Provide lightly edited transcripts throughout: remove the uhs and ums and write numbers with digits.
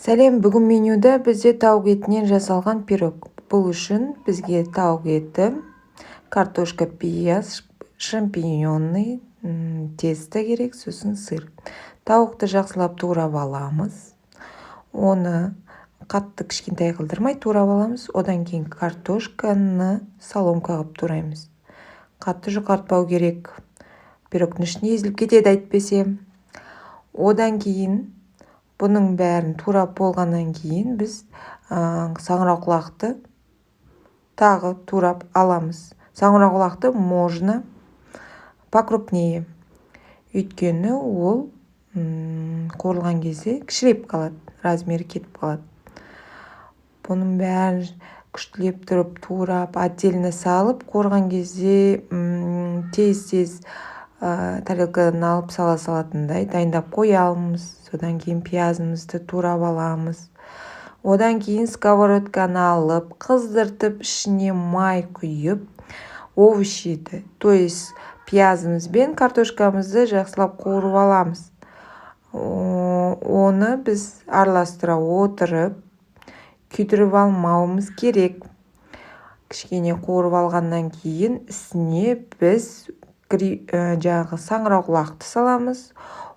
Сәлем, бүгін менюда бізде тауық етінен жасалған пирог. Бұл үшін бізге тауық еті, картошка, пияз, шампиньонный, тесто керек, сосын сыр. Тауықты жақсылап турап аламыз. Оны қатты кішкентай қылдырмай турап аламыз. Одан кейін картошканы соломка қылып тураймыз. Қатты жұқартпау керек. Пирогтың ішіне езіліп кетеді әйтпесе. Одан кейін бұның бәрін турап болғаннан кейін біз саңырауқұлақты тағы турап аламыз. Саңырауқұлақты можно покрупнее. Өйткені ол қуырылған кезде кішірейіп қалады, размері кетіп қалады. Бұның бәрін күштілеп тұрып турап, отдельно салып, қуырған кезде тез тарелкадан алып сала салатындай дайындап қоямыз. Содан кейін пиязымызды турап аламыз. Одан кейін сковородканы алып, қыздыртып, ішіне май құйып, овощиді, то есть пиязымыз бен картошкамызды жақсылап қуырып аламыз. Оны біз араластыра отырып, күйдіріп алмауымыз керек. Кішкене қуырып алғаннан кейін үстіне біз жаңағы саңырауқұлақты саламыз.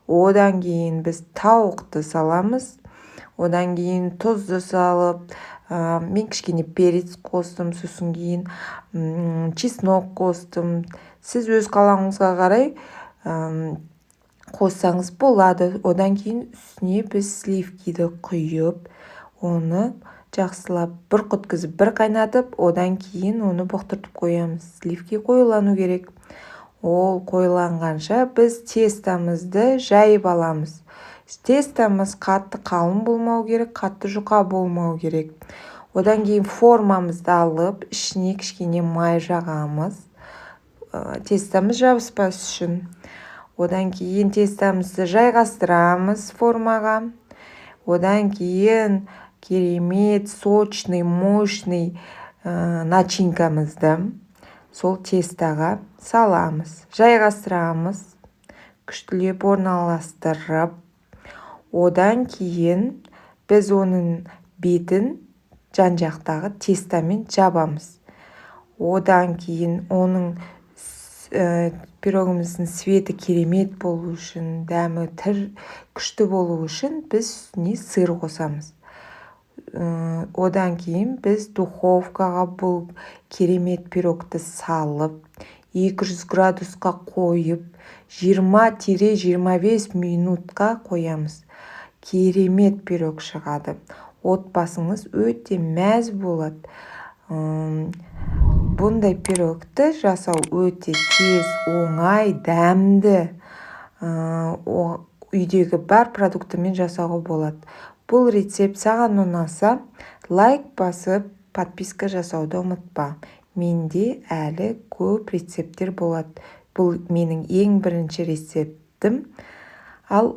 Одан кейін біз тауықты саламыз. Одан кейін тұзды салып, мен кішкене перец қостым, сосын кейін чеснок қостым. Сіз өз қалауыңызға қарай қоссаңыз болады. Одан кейін үстіне біз сливкиді құйып, оны жақсылап бір құткызып, бір қайнатып, одан кейін оны бұқтыртып қоямыз. Сливки қойылану керек. Ол қойыланғанша біз тестамызды жайып аламыз. Тестамыз қатты қалың болмау керек, қатты жұқа болмау керек. Одан кейін формамызды алып, ішіне кішкене май жағамыз. Тестамыз жабыспас үшін. Одан кейін тестамызды жайғастырамыз формаға. Одан кейін керемет, сочный, мощный начинкамызды сол тестаға саламыз. Жайғастырамыз. Күштілеп орналастырып. Одан кейін біз оның бетін жан-жақтағы тестамен жабамыз. Одан кейін оның пирогымыздың светі керемет болу үшін, дәмі күшті болу үшін біз үстіне сыр қосамыз. Одан кейін біз духовкаға бұл керемет пирогты салып, 200 градусқа қойып, 20-25 минутқа қоямыз. Керемет пирог шығады. Отбасыңыз өте мәз болады. Бұндай пирогты жасау өте тез, оңай, дәмді. Үйдегі бар продуктымен жасауға болады. Бұл рецепт саған ұнаса, лайк басып, подписка жасауды ұмытпа. Менде әлі көп рецепттер болады. Бұл менің ең бірінші рецептім. Ал